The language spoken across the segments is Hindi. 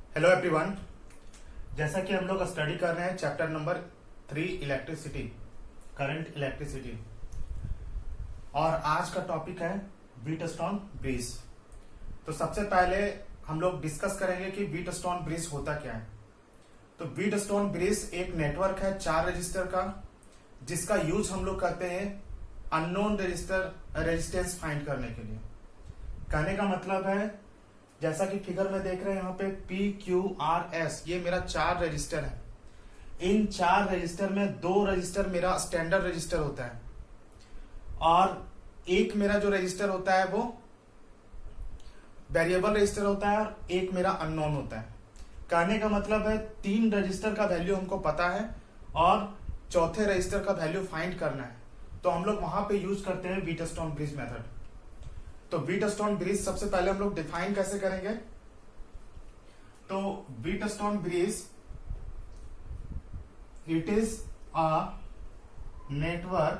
Hello everyone. जैसा कि हम लोग स्टडी कर रहे हैं chapter number 3 electricity, current electricity, और आज का टॉपिक है व्हीटस्टोन ब्रिज। तो सबसे पहले हम लोग डिस्कस करेंगे कि व्हीटस्टोन ब्रिज होता क्या है। तो व्हीटस्टोन ब्रिज एक नेटवर्क है 4 रजिस्टर का, जिसका यूज हम लोग करते हैं अननोन रेजिस्टेंस फाइंड करने के लिए। कहने का मतलब है, जैसा कि फिगर में देख रहे हैं यहाँ पे PQRS, ये मेरा 4 रजिस्टर है। इन 4 रजिस्टर में 2 रजिस्टर मेरा स्टैंडर्ड रजिस्टर होता है और एक मेरा जो रजिस्टर होता है वो वेरिएबल रजिस्टर होता है और एक मेरा अननोन होता है। कहने का मतलब है 3 रजिस्टर का वैल्यू हमको पता है और चौथे रजिस्टर का वैल्यू फाइंड करना है। तो हम लोग वहां पे यूज करते हैं व्हीटस्टोन ब्रिज मेथड। तो व्हीटस्टोन ब्रिज सबसे पहले हम लोग डिफाइन कैसे करेंगे। तो Wheatstone bridge it is a network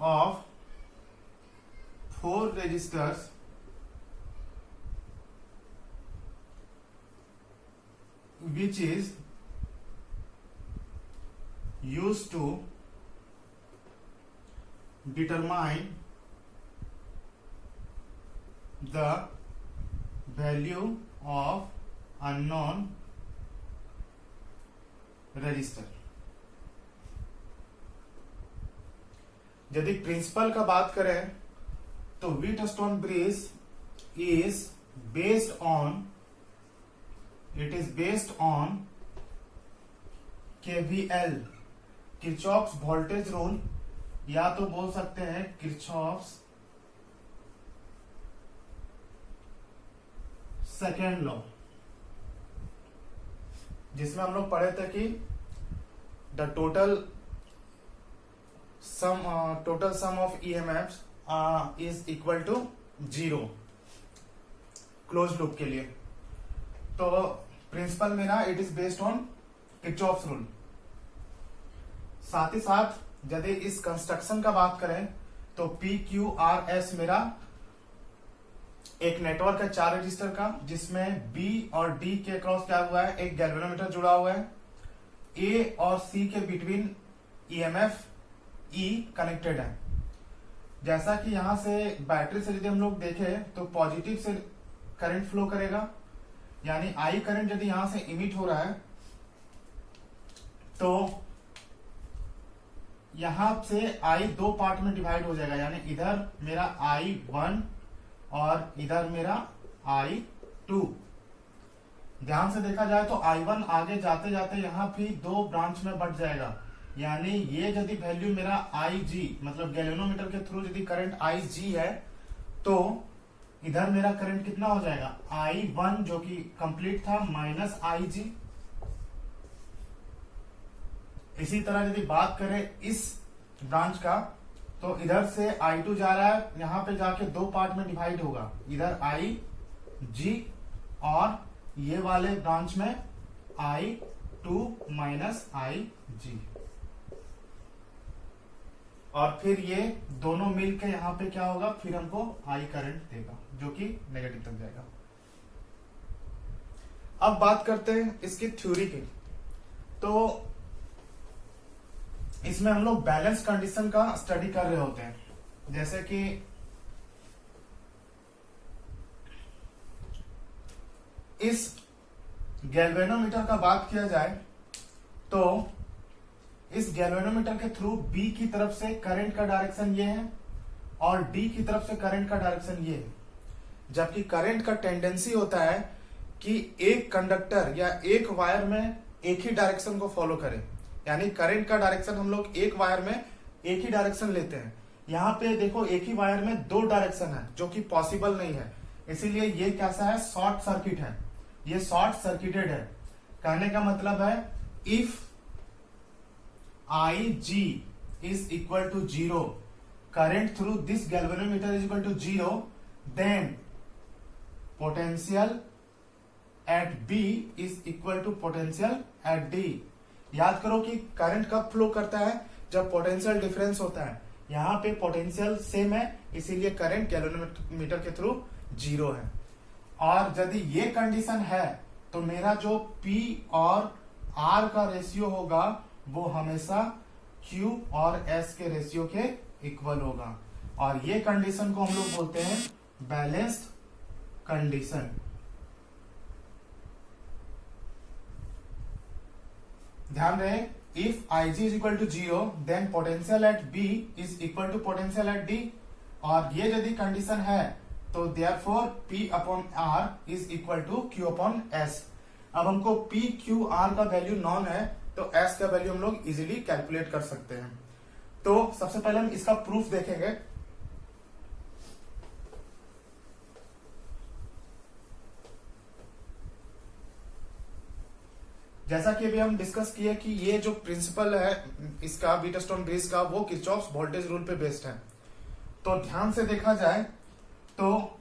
of 4 resistors which is used to determine the value of unknown register। यदि प्रिंसिपल का बात करें तो Wheatstone bridge is based on KVL, Kirchhoff's voltage rule, या तो बोल सकते हैं किरचॉफ्स सेकेंड लॉ, जिसमें हम लोग पढ़े थे कि the total sum of EMFs is equal to 0 close loop के लिए। तो प्रिंसिपल मेरा it is based on Kirchhoff's rule. साथ ही साथ यदि इस कंस्ट्रक्शन का बात करें तो PQRS मेरा एक नेटवर्क है 4 रजिस्टर का, जिसमें B और D के क्रॉस क्या हुआ है, एक गैल्वेनोमीटर जुड़ा हुआ है। A और C के बिटवीन EMF E कनेक्टेड है। जैसा कि यहां से बैटरी से यदि हम लोग देखें तो पॉजिटिव से करंट फ्लो करेगा, यानी I करंट यदि यहां से इमिट हो रहा है तो यहां से I 2 पार्ट में डिवाइड हो जाएगा, यानी इधर मेरा I1 और इधर मेरा I2। ध्यान से देखा जाए तो I1 आगे जाते जाते यहां भी 2 ब्रांच में बढ़ जाएगा, यानी ये यदि वैल्यू मेरा IG मतलब गैल्वेनोमीटर के थ्रू यदि करंट IG है तो इधर मेरा करंट कितना हो जाएगा, I1 जो कि कंप्लीट था माइनस IG। इसी तरह यदि बात करें इस ब्रांच का तो इधर से I2 जा रहा है, यहां पे जाके 2 पार्ट में डिवाइड होगा, इधर IG और ये वाले ब्रांच में I2 माइनस IG, और फिर ये दोनों मिलकर यहां पे क्या होगा, फिर हमको I करंट देगा जो कि नेगेटिव तक जाएगा। अब बात करते हैं इसकी थ्योरी की। तो इसमें हम लोग बैलेंस कंडीशन का स्टडी कर रहे होते हैं। जैसे कि इस गैल्वेनोमीटर का बात किया जाए तो इस गैल्वेनोमीटर के थ्रू B की तरफ से करंट का डायरेक्शन ये है और D की तरफ से करंट का डायरेक्शन ये है। जबकि करंट का टेंडेंसी होता है कि एक कंडक्टर या एक वायर में एक ही डायरेक्शन को फॉलो करे, यानी करंट का डायरेक्शन हम लोग एक वायर में एक ही डायरेक्शन लेते हैं। यहाँ पे देखो एक ही वायर में 2 डायरेक्शन है, जो कि पॉसिबल नहीं है, इसीलिए ये कैसा है, शॉर्ट सर्किट है, ये शॉर्ट सर्किटेड है। कहने का मतलब है if IG is equal to 0, current through this galvanometer is equal to 0, then potential at B is equal to potential at D। याद करो कि करंट कब फ्लो करता है, जब पोटेंशियल डिफरेंस होता है। यहाँ पे पोटेंशियल सेम है, इसीलिए करंट गैल्वेनोमीटर के थ्रू 0 है। और यदि ये कंडीशन है तो मेरा जो P और R का रेशियो होगा वो हमेशा Q और S के रेशियो के इक्वल होगा, और ये कंडीशन को हम लोग बोलते हैं बैलेंस्ड कंडीशन। ध्यान रहे, if Ig is equal to 0 then potential at B is equal to potential at D, और ये यदि कंडीशन है तो therefore P upon R is equal to Q upon S। अब हमको P Q R का वैल्यू नॉन है तो S का वैल्यू हम लोग इजीली कैलकुलेट कर सकते हैं। तो सबसे पहले हम इसका प्रूफ देखेंगे। जैसा कि अभी हम डिस्कस किए कि ये जो प्रिंसिपल है इसका व्हीटस्टोन ब्रिज का, वो किरचॉफ्स वोल्टेज रूल पे बेस्ड है। तो ध्यान से देखा जाए तो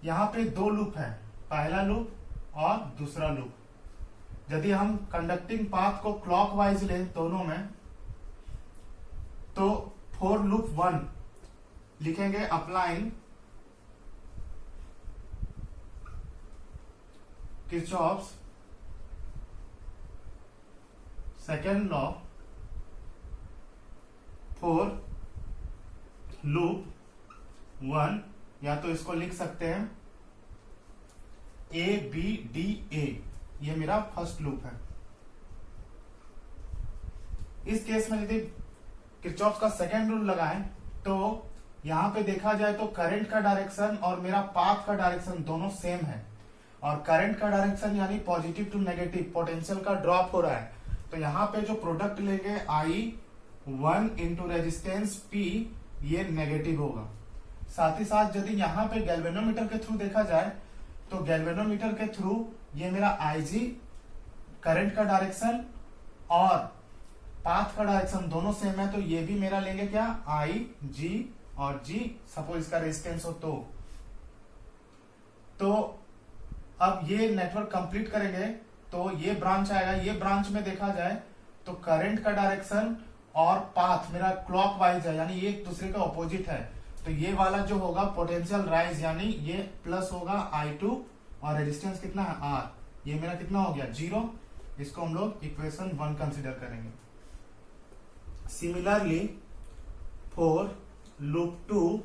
यहां पे दो लूप है, पहला लूप और दूसरा लूप। यदि हम कंडक्टिंग पाथ को क्लॉकवाइज लें दोनों में, तो फॉर लूप 1 लिखेंगे applying Kirchhoff's second law for loop 1, या तो इसको लिख सकते हैं ABDA, ये मेरा फर्स्ट लूप है। इस केस में यदि किरचॉफ का सेकेंड रूल लगाएं तो यहां पे देखा जाए तो करंट का डायरेक्शन और मेरा पाथ का डायरेक्शन दोनों सेम है, और करंट का डायरेक्शन यानी पॉजिटिव टू नेगेटिव, पोटेंशियल का ड्रॉप हो रहा है। तो यहाँ पे जो प्रोडक्ट लेंगे I1 इंटू रेजिस्टेंस P, ये नेगेटिव होगा। साथ ही साथ यदि यहाँ पे गैल्वेनोमीटर के थ्रू देखा जाए तो गैल्वेनोमीटर के थ्रू ये मेरा IG करंट का डायरेक्शन और पाथ का डायरेक्शन दोनों सेम है, तो ये भी मेरा लेंगे क्या IG और G, सपोज इसका रेजिस्टेंस हो तो अब ये नेटवर्क कंप्लीट करेंगे तो ये ब्रांच आएगा। ये ब्रांच में देखा जाए तो करंट का डायरेक्शन और पाथ मेरा क्लॉकवाइज है, यानी ये एक दूसरे का ऑपोजिट है। तो ये वाला जो होगा पोटेंशियल राइज, यानी ये प्लस होगा I2 और रेजिस्टेंस कितना है R, ये मेरा कितना हो गया 0। इसको हम लोग इक्वेशन 1 कंसीडर करेंगे। सिमिलरली फॉर लूप 2,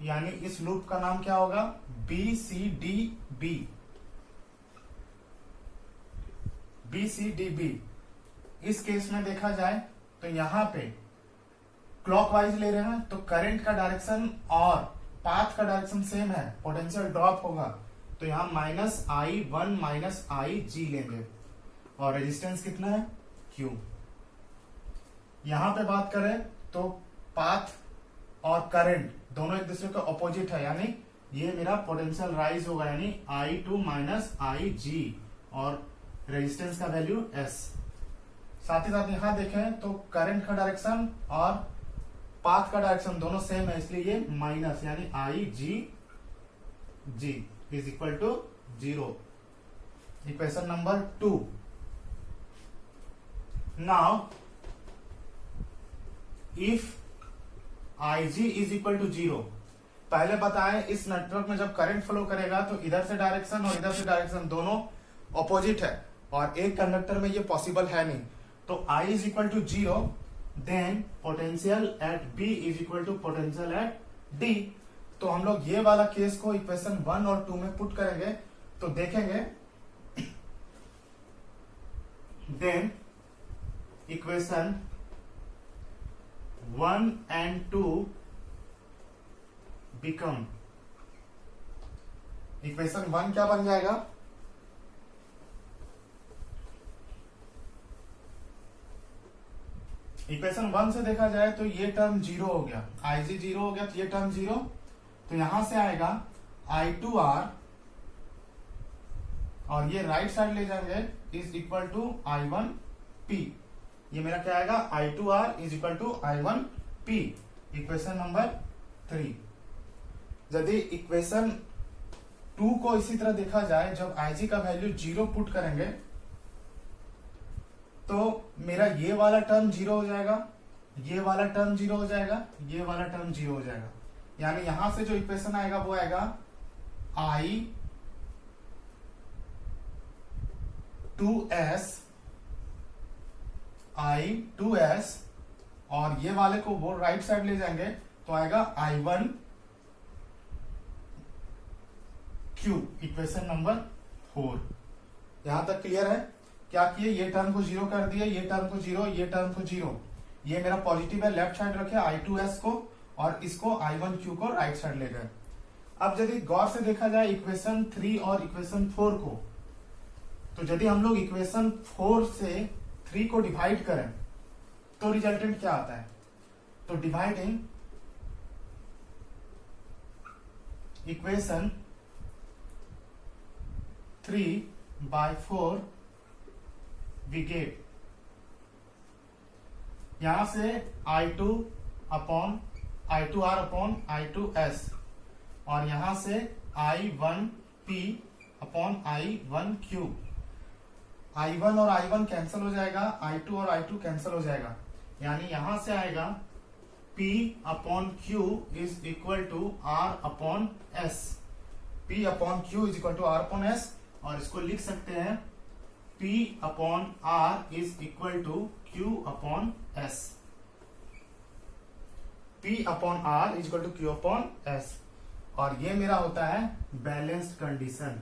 यानी इस लूप का नाम क्या होगा BCDB, BCDB। इस केस में देखा जाए तो यहां पे क्लॉकवाइज ले रहे हैं तो करंट का डायरेक्शन और पाथ का डायरेक्शन सेम है, पोटेंशियल ड्रॉप होगा, तो यहां -I1 -IG लेंगे, और रेजिस्टेंस कितना है Q। यहां पे बात करें तो पाथ और करंट दोनों एक दूसरे के ऑपोजिट है, यानी ये मेरा पोटेंशियल राइज होगा, यानी I2 -IG, और रेजिस्टेंस का वैल्यू S। साथ ही साथ यहां देखें तो करंट का डायरेक्शन और पाथ का डायरेक्शन दोनों सेम है, इसलिए ये माइनस, यानी IG is equal to 0। Equation number 2। Now if IG is equal to 0, पहले बताएं इस नेटवर्क में जब करंट फ्लो करेगा तो इधर से डायरेक्शन और इधर से डायरेक्शन दोनों ऑपोजिट है, और एक कंडक्टर में ये पॉसिबल है नहीं। तो I is equal to 0, then potential at B is equal to potential at D। तो हम लोग ये वाला केस को इक्वेशन 1 और 2 में पुट करेंगे तो देखेंगे, then equation 1 and 2 become, equation 1 क्या बन जाएगा इक्वेशन 1 से देखा जाए तो ये टर्म 0 हो गया, IG 0 हो गया, तो ये टर्म 0, तो यहां से आएगा I2R, और ये राइट साइड ले जाएंगे इज इक्वल टू I1P। ये मेरा क्या आएगा I2R is equal to I1P। Equation number 3। यदि इक्वेशन 2 को इसी तरह देखा जाए, जब IG का वैल्यू 0 पुट करेंगे तो मेरा ये वाला टर्म 0 हो जाएगा, ये वाला टर्म 0 हो जाएगा, ये वाला टर्म 0 हो जाएगा, यानी यहां से जो इक्वेशन आएगा वो आएगा I 2s I2s, और ये वाले को वो राइट साइड ले जाएंगे तो आएगा I1 Q, इक्वेशन नंबर 4। यहां तक क्लियर है? क्या किए, ये टर्म को जीरो कर दिए, ये टर्म को जीरो, ये टर्म को जीरो। ये मेरा पॉजिटिव है, लेफ्ट साइड रखे I2s को, और इसको I1Q को राइट साइड ले गए। अब यदि गौर से देखा जाए इक्वेशन 3 और इक्वेशन 4 को, तो यदि हम लोग इक्वेशन 4 से 3 को डिवाइड करें तो रिजल्टेंट क्या आता है? तो dividing equation 3 by 4 we get, यहां से I2R अपॉन I2S, और यहां से I1P अपॉन I1Q। I1 और I1 कैंसिल हो जाएगा, I2 और I2 कैंसिल हो जाएगा, यानी यहां से आएगा P upon Q is equal to R upon S। P upon Q is equal to R upon S, और इसको लिख सकते हैं P upon R is equal to Q upon S। P upon R is equal to Q upon S, और ये मेरा होता है बैलेंस्ड कंडीशन।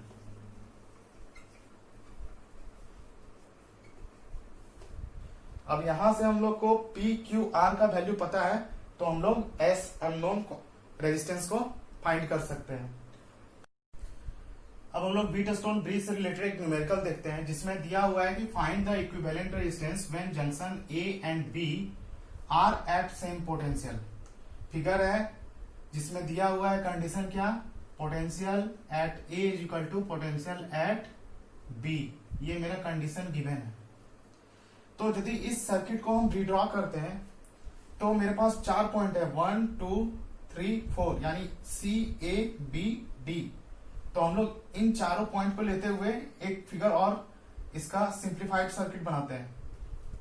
अब यहां से हम लोग को P Q R का वैल्यू पता है, तो हम लोग S अननोन रेजिस्टेंस को फाइंड कर सकते हैं। अब हम लोग व्हीटस्टोन ब्रिज से रिलेटेड एक न्यूमेरिकल देखते हैं, जिसमें दिया हुआ है कि find the equivalent resistance when junction A and B are at same potential. Figure है जिसमें दिया हुआ है कंडीशन क्या, potential at A is equal to potential at B। ये मेरा कंडीशन गिवन है। तो यदि इस सर्किट को हम रीड्रॉ करते हैं तो मेरे पास 4 पॉइंट है, 1 2 3 4, यानी C A B D। तो हम लोग इन चारों पॉइंट को लेते हुए एक फिगर और इसका सिंप्लीफाइड सर्किट बनाते हैं।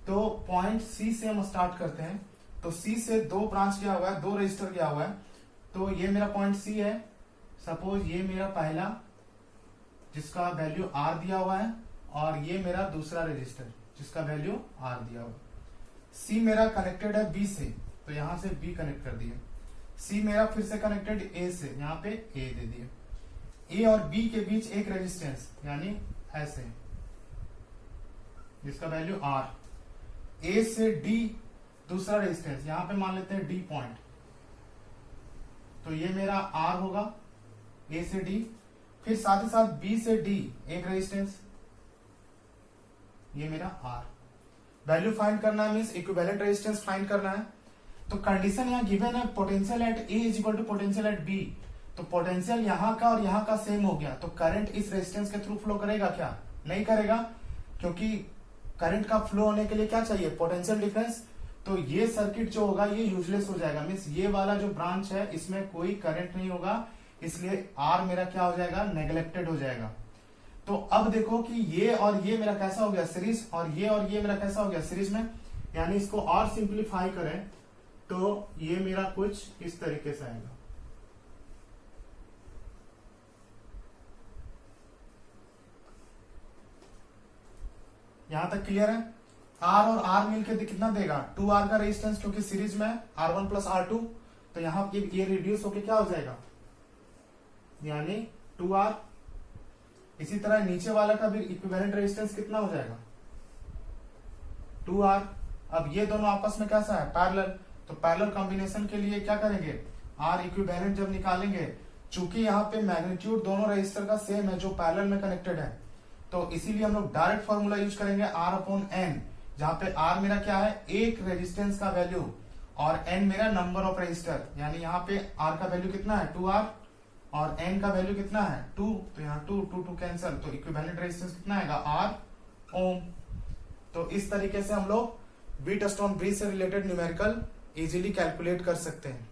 तो पॉइंट C से हम स्टार्ट करते हैं। तो C से 2 ब्रांच गया हुआ है, 2 रजिस्टर गया हुआ है। तो ये मेरा पॉइंट C है, सपोज ये मेरा पहला जिसका वैल्यू R दिया हुआ है, और ये मेरा दूसरा रजिस्टर जिसका वैल्यू R दिया हुआ है। C मेरा कनेक्टेड है B से, तो यहां से B कनेक्ट कर दिया। C मेरा फिर से कनेक्टेड A से, यहां पे A दे दिया। A और B के बीच एक रेजिस्टेंस यानी ऐसे, जिसका वैल्यू R। A से D दूसरा रेजिस्टेंस, यहां पे मान लेते हैं D पॉइंट, तो ये मेरा R होगा A से D। फिर साथ ही साथ B से D एक रेजिस्टेंस, ये मेरा R। वैल्यू फाइंड करना है, मींस इक्विवेलेंट रेजिस्टेंस फाइंड करना है। तो कंडीशन यहां गिवन है, potential at A is equal to potential at B। तो पोटेंशियल यहां का और यहां का सेम हो गया, तो करंट इस रेजिस्टेंस के थ्रू फ्लो करेगा क्या? नहीं करेगा, क्योंकि करंट का फ्लो होने के लिए क्या चाहिए? Potential difference. तो ये सर्किट जो होगा ये यूजलेस हो जाएगा, मीन्स ये वाला जो ब्रांच है इसमें कोई करंट नहीं होगा, इसलिए R मेरा क्या हो जाएगा? नेग्लेक्टेड हो जाएगा। तो अब देखो कि ये और ये मेरा कैसा हो गया? सीरीज। और ये मेरा कैसा हो गया? सीरीज में। यानी इसको और सिंप्लीफाई करें तो ये मेरा कुछ इस तरीके से आएगा। यहां तक क्लियर है? R और R मिलकर कितना देगा? 2R का रेजिस्टेंस, क्योंकि सीरीज में R1 प्लस R2। तो यहां ये रिड्यूस होकर क्या हो जाएगा? यानी 2R। इसी तरह नीचे वाला का भी इक्विवेलेंट रेजिस्टेंस कितना हो जाएगा? 2R। अब ये दोनों आपस में कैसा है? पैरेलल। तो पैरेलल कॉम्बिनेशन के लिए क्या करेंगे? R इक्विवेलेंट जब निकालेंगे, चूंकि यहाँ पे मैग्नीट्यूड दोनों रेजिस्टर का सेम है जो पैरेलल में कनेक्टेड है, तो इसीलिए हम लोग डायरेक्ट फॉर्मूला यूज करेंगे R अपॉन N, जहां पे R मेरा क्या है? एक रेजिस्टेंस का वैल्यू, और N मेरा नंबर ऑफ रेजिस्टर। यानी यहाँ पे R का वैल्यू कितना है? 2R, और N का वैल्यू कितना है? 2। तो यहाँ 2 कैंसिल, तो इक्विवेलेंट रेजिस्टेंस कितना आएगा? R ओम। तो इस तरीके से हम लोग व्हीटस्टोन ब्रिज से रिलेटेड न्यूमेरिकल इजीली कैलकुलेट कर सकते हैं।